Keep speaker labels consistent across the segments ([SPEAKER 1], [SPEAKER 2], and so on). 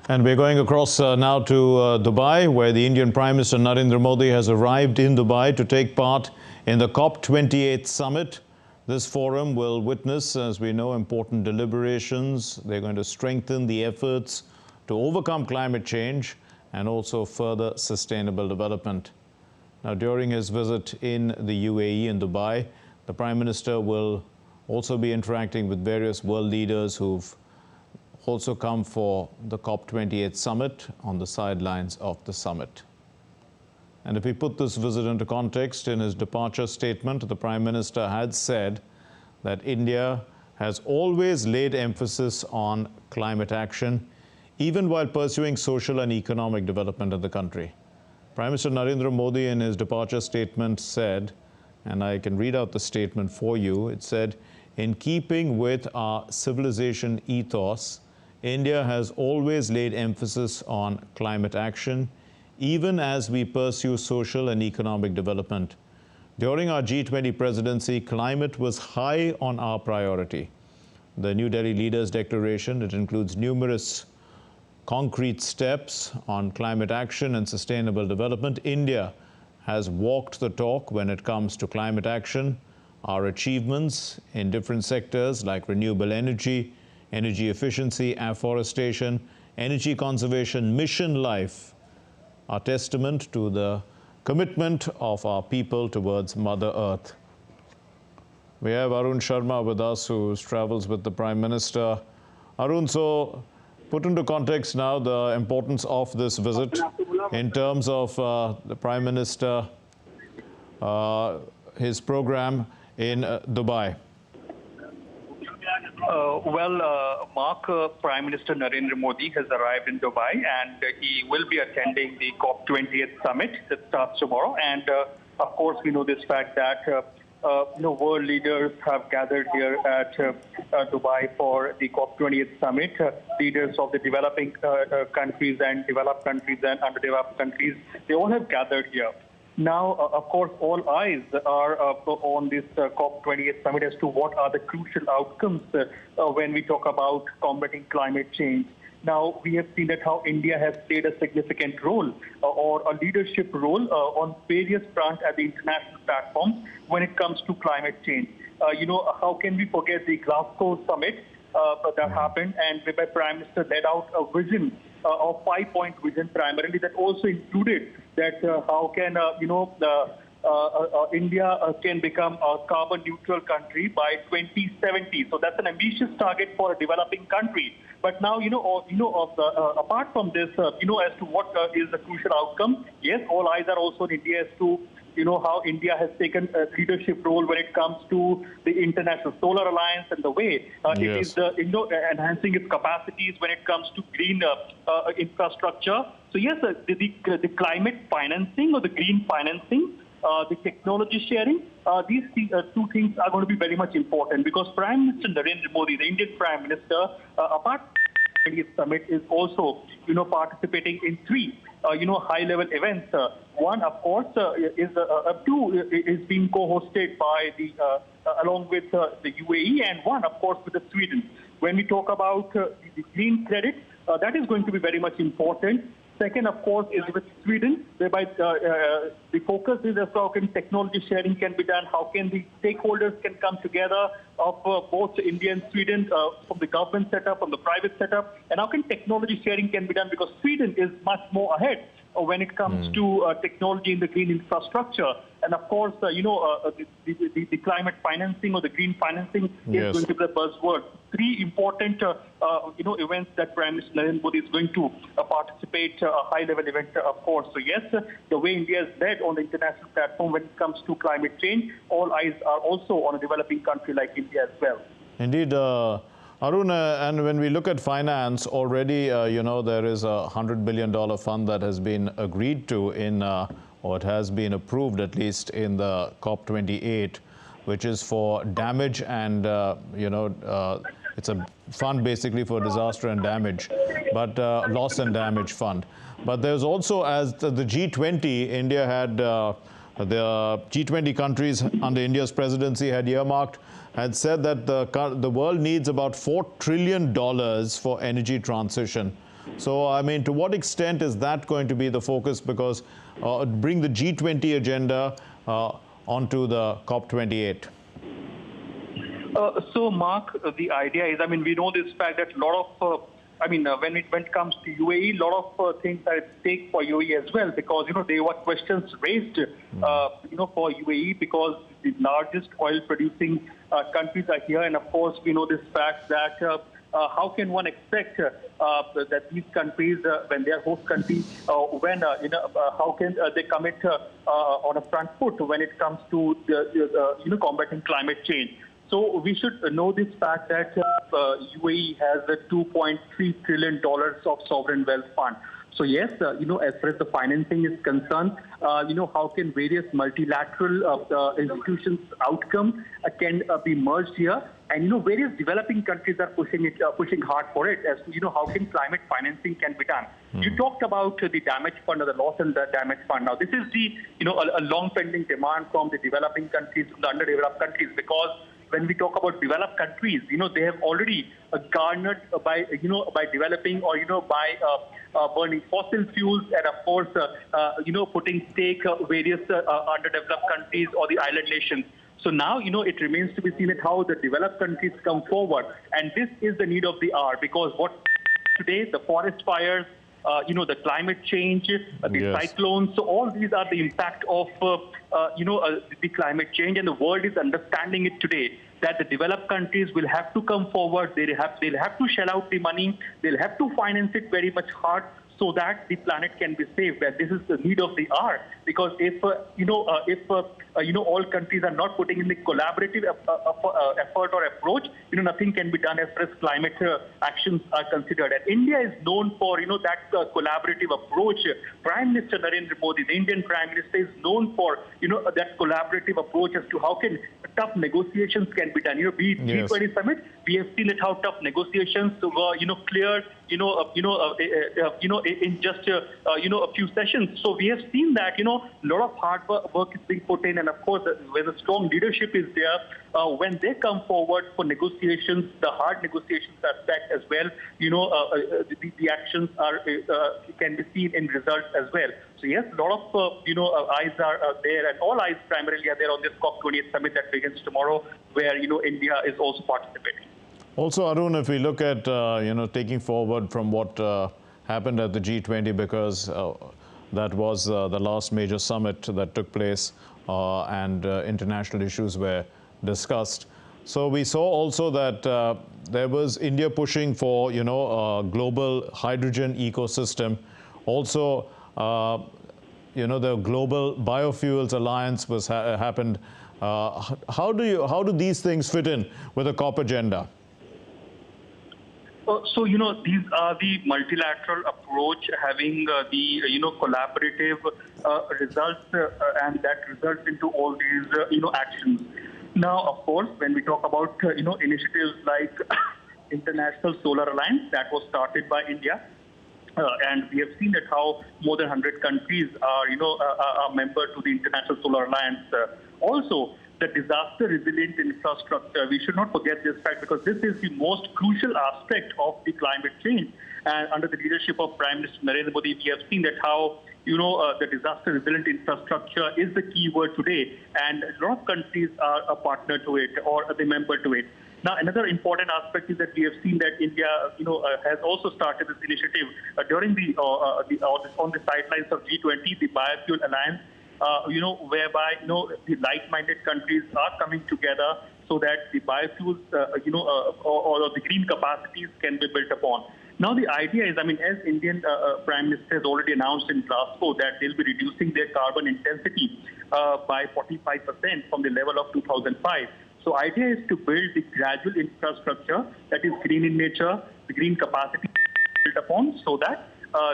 [SPEAKER 1] And we're going across now to Dubai, where the Indian Prime Minister Narendra Modi has arrived in Dubai to take part in the COP28 summit. This forum will witness, as we know, important deliberations. They're going to strengthen the efforts to overcome climate change and also further sustainable development. Now, during his visit in the UAE in Dubai, the Prime Minister will also be interacting with various world leaders who've also come for the COP28 summit on the sidelines of the summit. And if we put this visit into context, in his departure statement, the Prime Minister had said that India has always laid emphasis on climate action, even while pursuing social and economic development in the country. Prime Minister Narendra Modi in his departure statement said, and I can read out the statement for you, it said, "In keeping with our civilization ethos, India has always laid emphasis on climate action, even as we pursue social and economic development. During our G20 presidency, climate was high on our priority. The New Delhi Leaders' Declaration, it includes numerous concrete steps on climate action and sustainable development. India has walked the talk when it comes to climate action. Our achievements in different sectors like renewable energy, energy efficiency, afforestation, energy conservation, mission life are testament to the commitment of our people towards Mother Earth." We have Arun Sharma with us, who travels with the Prime Minister. Arun, so put into context now the importance of this visit in terms of the Prime Minister, his program in Dubai.
[SPEAKER 2] Mark, Prime Minister Narendra Modi has arrived in Dubai, and he will be attending the COP28 summit that starts tomorrow. And of course, we know this fact that world leaders have gathered here at Dubai for the COP28 summit. Leaders of the developing countries and developed countries and underdeveloped countries, they all have gathered here. Now, of course, all eyes are on this COP28 summit as to what are the crucial outcomes when we talk about combating climate change. Now, we have seen that how India has played a significant role or a leadership role on various fronts at the international platforms when it comes to climate change. How can we forget the Glasgow summit that happened, and whereby Prime Minister led out a vision, a 5-point vision primarily, that also included that how can India can become a carbon neutral country by 2070. So that's an ambitious target for a developing country. But now, apart from this, as to what is the crucial outcome, yes, all eyes are also in India as to how India has taken a leadership role when it comes to the International Solar Alliance and the way it is enhancing its capacities when it comes to green infrastructure. So yes, the climate financing or the green financing, the technology sharing, these two things are going to be very much important, because Prime Minister Narendra Modi, the Indian Prime Minister, apart from the summit, is also participating in three high-level events. One, of course, is being co-hosted by along with the UAE, and one, of course, with Sweden. When we talk about the green credit, that is going to be very much important. Second, of course, is with Sweden, whereby the focus is as to how can technology sharing can be done, how can the stakeholders can come together of both India and Sweden, from the government setup, from the private setup, and how can technology sharing can be done, because Sweden is much more ahead when it comes to technology in the green infrastructure. And of course, the climate financing or the green financing is going to be the buzzword. Three important, events that Prime Minister Narendra Modi is going to participate, a high-level event, of course. So yes, the way India is led on the international platform when it comes to climate change, all eyes are also on a developing country like India as well.
[SPEAKER 1] Indeed. Arun, and when we look at finance, already, there is a $100 billion fund that has been agreed to in, or it has been approved at least in the COP28, which is for damage and, it's a fund basically for disaster and damage, but loss and damage fund. But there's also, as the G20, India had, the G20 countries under India's presidency had said that the world needs about $4 trillion for energy transition. So, I mean, to what extent is that going to be the focus? Because bring the G20 agenda onto the COP28.
[SPEAKER 2] So, Mark, the idea is, I mean, we know this fact that a lot of, when it comes to UAE, a lot of things are at stake for UAE as well, because, there were questions raised, for UAE, because the largest oil-producing countries are here. And, of course, we know this fact that how can one expect that these countries, when they are host countries, how can they commit on a front foot when it comes to, combating climate change? So we should know this fact that UAE has a $2.3 trillion of sovereign wealth fund. So yes, as far as the financing is concerned, how can various multilateral institutions' outcome can be merged here? And, various developing countries are pushing hard for it as to, how can climate financing can be done. You talked about the damage fund or the loss and the damage fund. Now, this is the, a long pending demand from the developing countries, the underdeveloped countries, because when we talk about developed countries, they have already garnered by developing or, by burning fossil fuels and, of course, putting stake various underdeveloped countries or the island nations. So now, it remains to be seen at how the developed countries come forward. And this is the need of the hour, because what today, the forest fires, the climate change, the cyclones. So all these are the impact of, the climate change, and the world is understanding it today, that the developed countries will have to come forward. They'll have to shell out the money. They'll have to finance it very much hard, so that the planet can be saved. That this is the need of the hour. Because if all countries are not putting in the collaborative effort or approach, nothing can be done as far as climate actions are considered. And India is known for, that collaborative approach. Prime Minister Narendra Modi, the Indian Prime Minister, is known for, that collaborative approach as to how can tough negotiations can be done. Be it G20 summit, we have seen that how tough negotiations were, cleared, in just a few sessions. So we have seen that a lot of hard work is being put in, and of course when a strong leadership is there, when they come forward for negotiations, the hard negotiations are backed as well. The actions are can be seen in results as well. So yes, a lot of eyes are there, and all eyes primarily are there on this COP28 summit that begins tomorrow, where India is also participating.
[SPEAKER 1] Also, Arun, if we look at, taking forward from what happened at the G20, because that was the last major summit that took place, and international issues were discussed. So we saw also that there was India pushing for, a global hydrogen ecosystem. Also, the Global Biofuels Alliance was happened. How do these things fit in with the COP agenda?
[SPEAKER 2] So, these are the multilateral approach, having the, collaborative results, and that results into all these, actions. Now, of course, when we talk about, initiatives like International Solar Alliance, that was started by India. And we have seen that how more than 100 countries are, a member to the International Solar Alliance. Also, the disaster resilient infrastructure, we should not forget this fact, because this is the most crucial aspect of the climate change. And under the leadership of Prime Minister Narendra Modi, we have seen that how, the disaster resilient infrastructure is the key word today. And a lot of countries are a partner to it, or a member to it. Now, another important aspect is that we have seen that India, has also started this initiative during on the sidelines of G20, the Biofuel Alliance, whereby, the like-minded countries are coming together so that the biofuels, or the green capacities can be built upon. Now, the idea is, as Indian Prime Minister has already announced in Glasgow that they'll be reducing their carbon intensity by 45% from the level of 2005. So idea is to build the gradual infrastructure that is green in nature, the green capacity built upon, so that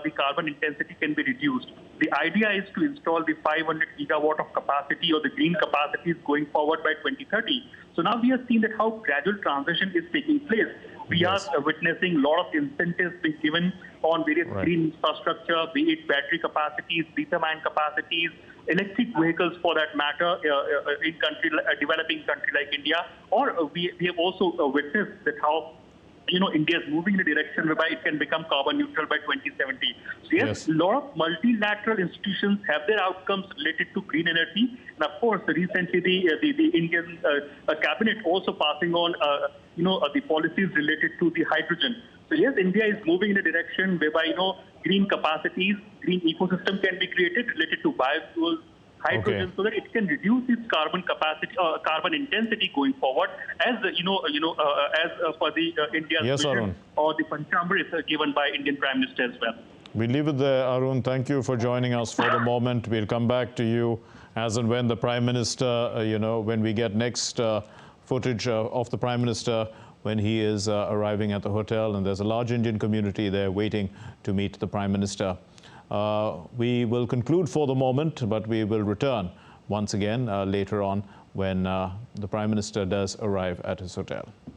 [SPEAKER 2] the carbon intensity can be reduced. The idea is to install the 500 gigawatt of capacity or the green capacities going forward by 2030. So now we have seen that how gradual transition is taking place. We are witnessing a lot of incentives being given on various green infrastructure, be it battery capacities, lithium-ion capacities, electric vehicles for that matter, in a developing country like India. Or we have also witnessed that how India is moving in a direction whereby it can become carbon neutral by 2070. So yes, a lot of multilateral institutions have their outcomes related to green energy. And of course, recently the Indian cabinet also passing on, the policies related to the hydrogen. So yes, India is moving in a direction whereby, green capacities, green ecosystem can be created related to biofuels, hydrogen, so that it can reduce its carbon capacity, carbon intensity going forward, as as per the India's vision
[SPEAKER 1] Arun.
[SPEAKER 2] or the Panchamrit given by Indian Prime Minister as well.
[SPEAKER 1] We leave it there, Arun. Thank you for joining us for the moment. We'll come back to you as and when the Prime Minister, when we get next footage of the Prime Minister when he is arriving at the hotel, and there's a large Indian community there waiting to meet the Prime Minister. We will conclude for the moment, but we will return once again later on when the Prime Minister does arrive at his hotel.